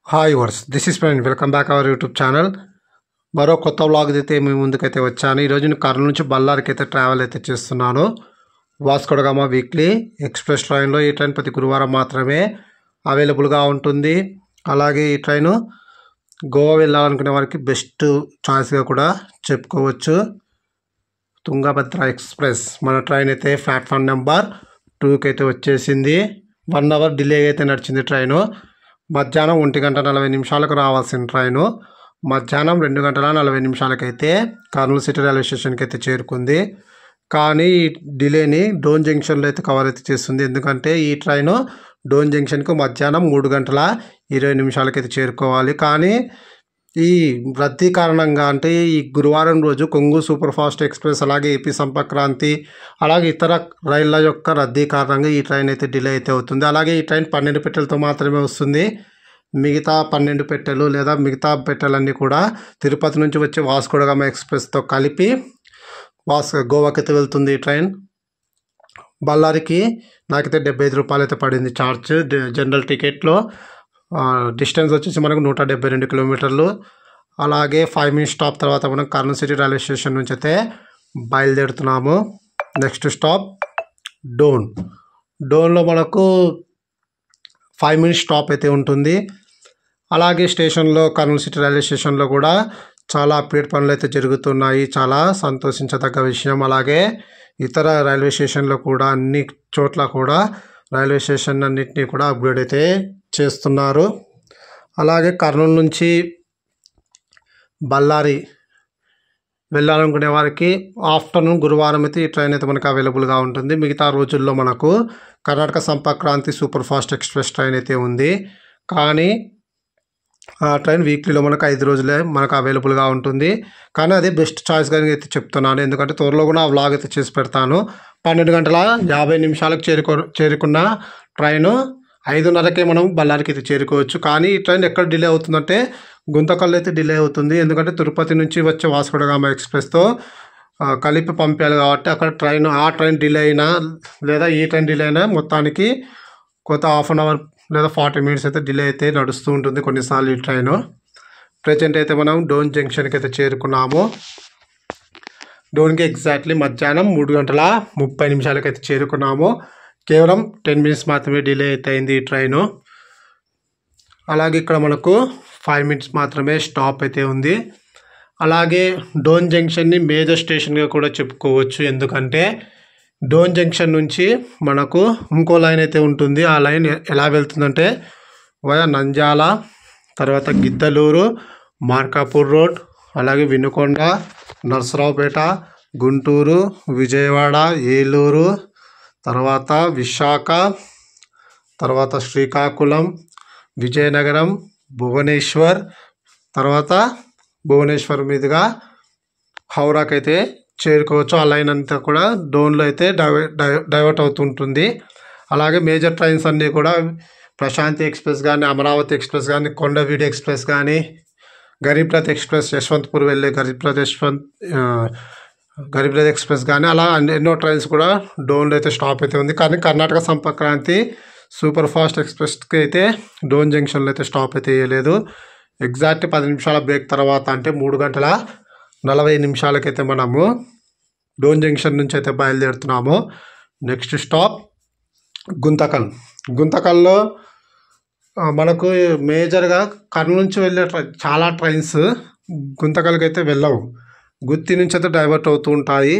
Hi వర్స్ this is friend welcome back our YouTube channel. మరో కొత్త వ్లాగ్ అయితే మీ ముందుకైతే వచ్చాను. ఈరోజు నేను కర్నూలు నుంచి బళ్ళారికి అయితే ట్రావెల్ అయితే చేస్తున్నాను. వాస్కో డ గామా వీక్లీ ఎక్స్ప్రెస్ ట్రైన్లో ఈ ట్రైన్ ప్రతి గురువారం మాత్రమే అవైలబుల్గా ఉంటుంది. అలాగే ఈ ట్రైన్ గోవా వెళ్ళాలనుకునే వారికి బెస్ట్ చాయిస్గా కూడా చెప్పుకోవచ్చు. తుంగభద్ర ఎక్స్ప్రెస్ మన ట్రైన్ అయితే ప్లాట్ఫామ్ నెంబర్ 2కి అయితే వచ్చేసింది. 1 అవర్ డిలే అయితే నడిచింది ట్రైను. మధ్యాహ్నం 1:40 రావాల్సిన ట్రైను మధ్యాహ్నం 2:40 కర్నూలు సిటీ రైల్వే స్టేషన్కి అయితే చేరుకుంది. కానీ ఈ డిలేని డోన్ జంక్షన్లో అయితే కవర్ అయితే చేస్తుంది. ఎందుకంటే ఈ ట్రైను డోన్ జంక్షన్కు మధ్యాహ్నం 3:20 అయితే చేరుకోవాలి. కానీ ఈ రద్దీ కారణంగా అంటే ఈ గురువారం రోజు కొంగు సూపర్ ఫాస్ట్ ఎక్స్ప్రెస్ అలాగే ఏపీ సంపర్క్రాంతి అలాగే ఇతర రైళ్ల యొక్క రద్దీ కారణంగా ఈ ట్రైన్ అయితే డిలే అయితే అవుతుంది. అలాగే ఈ ట్రైన్ 12 పెట్టెలతో మాత్రమే వస్తుంది. మిగతా 12 పెట్టెలు లేదా మిగతా పెట్టెలన్నీ కూడా తిరుపతి నుంచి వచ్చే వాస్కో డ గామా ఎక్స్ప్రెస్తో కలిపి గోవాకి అయితే వెళ్తుంది. ఈ ట్రైన్ బళ్ళారికి నాకైతే 75 రూపాయలు అయితే పడింది ఛార్జ్ జనరల్ టికెట్లో. డిస్టెన్స్ వచ్చేసి మనకు 172 కిలోమీటర్లు. అలాగే 5 మినిట్స్ స్టాప్ తర్వాత మనం కర్నూలు సిటీ రైల్వే స్టేషన్ నుంచి అయితే బయలుదేరుతున్నాము. నెక్స్ట్ స్టాప్ డోన్లో మనకు 5 మినిట్స్ స్టాప్ అయితే ఉంటుంది. అలాగే స్టేషన్లో కర్నూలు సిటీ రైల్వే స్టేషన్లో కూడా చాలా అప్డేట్ పనులు అయితే జరుగుతున్నాయి. చాలా సంతోషించదగ్గ విషయం. అలాగే ఇతర రైల్వే స్టేషన్లో కూడా అన్ని చోట్ల కూడా రైల్వే స్టేషన్ అన్నింటినీ కూడా అప్గ్రేడ్ అయితే చేస్తున్నారు. అలాగే కర్నూలు నుంచి బళ్ళారి వెళ్ళాలనుకునే వారికి ఆఫ్టర్నూన్ గురువారం అయితే ఈ ట్రైన్ అయితే మనకు అవైలబుల్గా ఉంటుంది. మిగతా రోజుల్లో మనకు Karnataka Sampark Kranti super fast express train అయితే ఉంది. కానీ ఆ ట్రైన్ వీక్లీలో మనకు 5 రోజులే మనకు అవైలబుల్గా ఉంటుంది. కానీ అదే బెస్ట్ చాయిస్గా అయితే చెప్తున్నాను. ఎందుకంటే త్వరలో కూడా ఆ వ్లాగ్ అయితే చేసి పెడతాను. 12:50 చేరుకున్న ట్రైను 5:30కే మనం బళ్ళారికి అయితే చేరుకోవచ్చు. కానీ ఈ ట్రైన్ ఎక్కడ డిలే అవుతుందంటే గుంతకల్లో అయితే డిలే అవుతుంది. ఎందుకంటే తిరుపతి నుంచి వచ్చే వాస్కో డ గామా ఎక్స్ప్రెస్తో కలిపి పంపాలి కాబట్టి అక్కడ ఆ ట్రైన్ డిలే అయినా లేదా ఈ ట్రైన్ డిలే అయినా మొత్తానికి కొత్త హాఫ్ అన్ అవర్ లేదా 40 మినిట్స్ అయితే డిలే అయితే నడుస్తూ ఉంటుంది కొన్నిసార్లు ఈ ట్రైను. ప్రజెంట్ అయితే మనం డోన్ జంక్షన్కి అయితే చేరుకున్నాము. డోన్కి ఎగ్జాక్ట్లీ మధ్యాహ్నం 3:30 అయితే చేరుకున్నాము. కేవలం 10 మినిట్స్ మాత్రమే డిలే అయితే అయింది ఈ ట్రైను. అలాగే ఇక్కడ మనకు 5 మినిట్స్ మాత్రమే స్టాప్ అయితే ఉంది. అలాగే డోన్ జంక్షన్ని మేజర్ స్టేషన్గా కూడా చెప్పుకోవచ్చు. ఎందుకంటే డోన్ జంక్షన్ నుంచి మనకు ఇంకో లైన్ అయితే ఉంటుంది. ఆ లైన్ ఎలా వెళ్తుందంటే వయా నంద్యాల, తర్వాత గిద్దలూరు, మార్కాపూర్ రోడ్, అలాగే వినుకొండ, నర్సరావుపేట, గుంటూరు, విజయవాడ, ఏలూరు, తర్వాత విశాఖ, తర్వాత శ్రీకాకుళం, విజయనగరం, భువనేశ్వర్, తర్వాత భువనేశ్వర్ మీదుగా హౌరాకి అయితే చేరుకోవచ్చు. ఆ లైన్ అంతా కూడా డోన్లో అయితే డైవర్ట్ అవుతుంటుంది. అలాగే మేజర్ ట్రైన్స్ అన్నీ కూడా ప్రశాంతి ఎక్స్ప్రెస్ కానీ, అమరావతి ఎక్స్ప్రెస్ కానీ, కొండవీడి ఎక్స్ప్రెస్ కానీ, గరీబ్ రథ్ ఎక్స్ప్రెస్ యశ్వంత్పూర్ వెళ్ళే గరీబ్ రథ్ ఎక్స్ప్రెస్ కానీ అలా ఎన్నో ట్రైన్స్ కూడా డోన్లో అయితే స్టాప్ అయితే ఉంది. కానీ కర్ణాటక సంపర్క్రాంతి సూపర్ ఫాస్ట్ ఎక్స్ప్రెస్కి అయితే డోన్ జంక్షన్లో అయితే స్టాప్ అయితే వేయలేదు. ఎగ్జాక్ట్ 10 నిమిషాల బ్రేక్ తర్వాత అంటే 3:40 అయితే మనము డోన్ జంక్షన్ నుంచి అయితే బయలుదేరుతున్నాము. నెక్స్ట్ స్టాప్ గుంతకల్లో మనకు మేజర్గా కర్నూలు నుంచి వెళ్ళే చాలా ట్రైన్స్ గుంతకల్కి అయితే వెళ్ళవు. గుత్తి నుంచి అయితే డైవర్ట్ అవుతూ ఉంటాయి.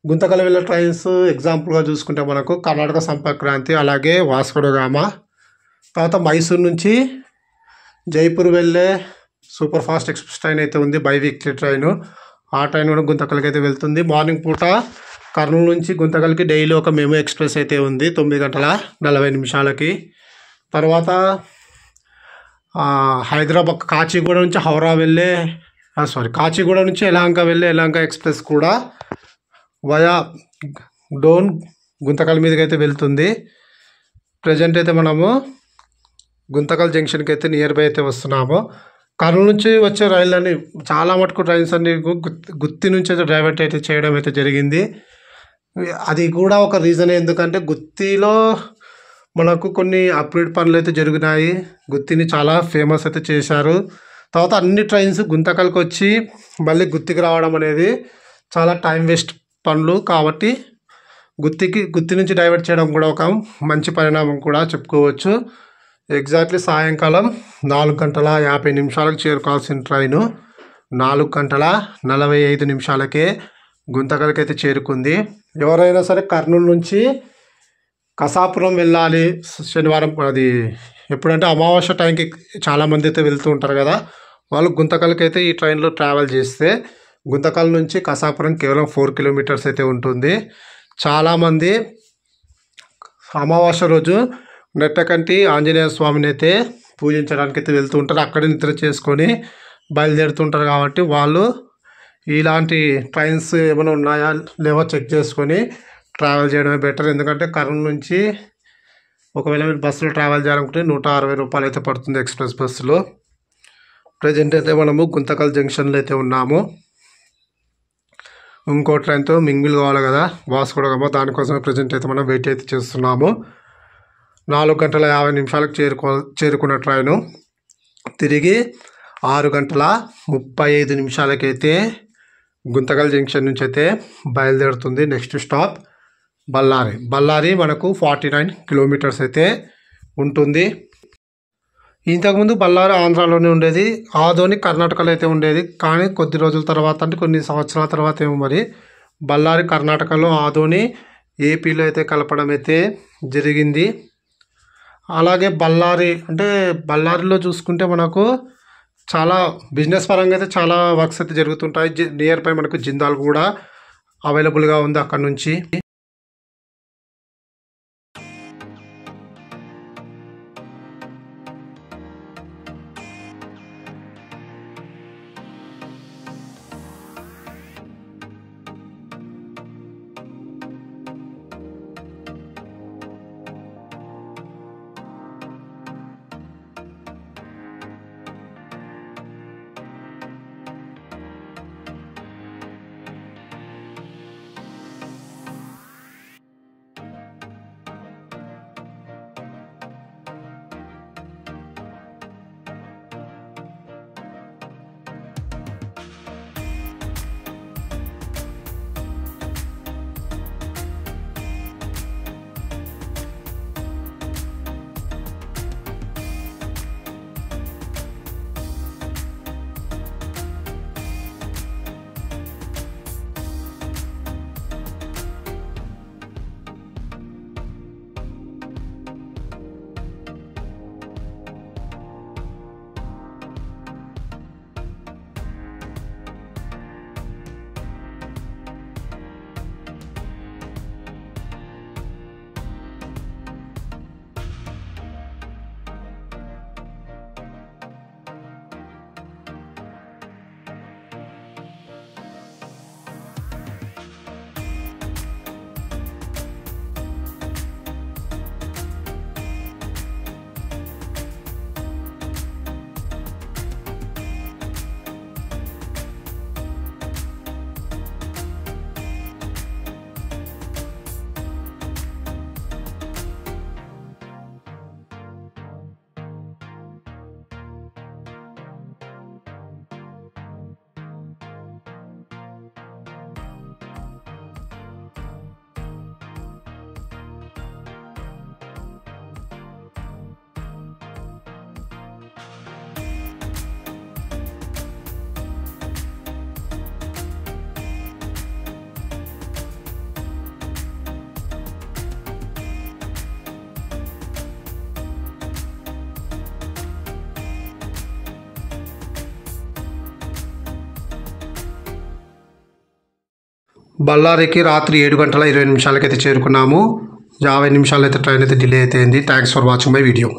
గుంతకల్ వెళ్ళే ట్రైన్స్ ఎగ్జాంపుల్గా చూసుకుంటే మనకు కర్ణాటక సంపర్క్రాంతి, అలాగే వాస్కో డ గామా, తర్వాత మైసూర్ నుంచి జైపూర్ వెళ్ళే సూపర్ ఫాస్ట్ ఎక్స్ప్రెస్ ట్రైన్ అయితే ఉంది, బై వీక్లీ ట్రైను. ఆ ట్రైన్ కూడా గుంతకల్కి అయితే వెళ్తుంది. మార్నింగ్ పూట కర్నూలు నుంచి గుంతకల్కి డైలీ ఒక మెమో ఎక్స్ప్రెస్ అయితే ఉంది 9:40. తర్వాత హైదరాబాద్ కాచిగూడ నుంచి హౌరా వెళ్ళే కాచిగూడ నుంచి యలహంక వెళ్ళే యలహంక ఎక్స్ప్రెస్ కూడా వయా డోన్ గుంతకల్ మీదకి అయితే వెళ్తుంది. ప్రజెంట్ అయితే మనము గుంతకల్ జంక్షన్కి అయితే నియర్ బై అయితే వస్తున్నాము. కర్నూలు నుంచి వచ్చే రైళ్ళని చాలా మటుకు ట్రైన్స్ అన్ని గుత్తి నుంచి అయితే డైవర్ట్ అయితే చేయడం అయితే జరిగింది. అది కూడా ఒక రీజన్. ఎందుకంటే గుత్తిలో మనకు కొన్ని అప్గ్రేడ్ పనులు అయితే జరిగినాయి. గుత్తిని చాలా ఫేమస్ అయితే చేశారు. తర్వాత అన్ని ట్రైన్స్ గుంతకల్కి వచ్చి మళ్ళీ గుత్తికి రావడం అనేది చాలా టైం వేస్ట్ పనులు. కాబట్టి గుత్తి నుంచి డైవర్ట్ చేయడం కూడా ఒక మంచి పరిణామం కూడా చెప్పుకోవచ్చు. ఎగ్జాక్ట్లీ సాయంకాలం 4:50 చేరుకోవాల్సిన ట్రైను 4:45 గుంతకల్కి అయితే చేరుకుంది. ఎవరైనా సరే కర్నూలు నుంచి కసాపురం వెళ్ళాలి శనివారం, అది ఎప్పుడంటే అమావాస్య టైంకి చాలామంది అయితే వెళ్తూ ఉంటారు కదా, వాళ్ళు గుంతకల్కి అయితే ఈ ట్రైన్లో ట్రావెల్ చేస్తే గుంతకల్ నుంచి కసాపురం కేవలం 4 కిలోమీటర్స్ అయితే ఉంటుంది. చాలామంది అమావాస్య రోజు నెట్టకంటి ఆంజనేయ స్వామిని అయితే పూజించడానికి అయితే వెళ్తూ ఉంటారు. అక్కడే నిద్ర చేసుకొని బయలుదేరుతుంటారు. కాబట్టి వాళ్ళు ఇలాంటి ట్రైన్స్ ఏమైనా ఉన్నాయా లేవో చెక్ చేసుకొని ట్రావెల్ చేయడమే బెటర్. ఎందుకంటే కర్నూలు నుంచి ఒకవేళ మీరు బస్సులో ట్రావెల్ చేయాలనుకుంటే 160 రూపాయలు అయితే పడుతుంది ఎక్స్ప్రెస్ బస్సులో. ప్రజెంట్ అయితే మనము గుంతకల్ జంక్షన్లో అయితే ఉన్నాము. ఇంకో ట్రైన్తో మింగిల్ కావాలి కదా వాస్కోడ గామా, దానికోసమే ప్రజెంట్ అయితే మనం వెయిట్ అయితే చేస్తున్నాము. 4:50 చేరుకున్న ట్రైను తిరిగి 6:35 అయితే గుంతకల్ జంక్షన్ నుంచి అయితే బయలుదేరుతుంది. నెక్స్ట్ స్టాప్ బళ్ళారి మనకు 49 కిలోమీటర్స్ అయితే ఉంటుంది. ఇంతకుముందు బళ్ళారి ఆంధ్రాలోనే ఉండేది, ఆదోని కర్ణాటకలో అయితే ఉండేది. కానీ కొద్ది రోజుల తర్వాత, అంటే కొన్ని సంవత్సరాల తర్వాత ఏమో మరి బళ్ళారి కర్ణాటకలో, ఆదోని ఏపీలో అయితే కలపడం అయితే జరిగింది. అలాగే బళ్ళారిలో చూసుకుంటే మనకు చాలా బిజినెస్ పరంగా అయితే చాలా వర్క్స్ అయితే జరుగుతుంటాయి. నియర్ బై మనకు జిందాల్ కూడా అవైలబుల్గా ఉంది అక్కడ నుంచి. బళ్ళారికి రాత్రి 7:20 అయితే చేరుకున్నాము. 50 నిమిషాలు అయితే ట్రైన్ అయితే డిలే అయితే అయింది. Thanks for watching my video.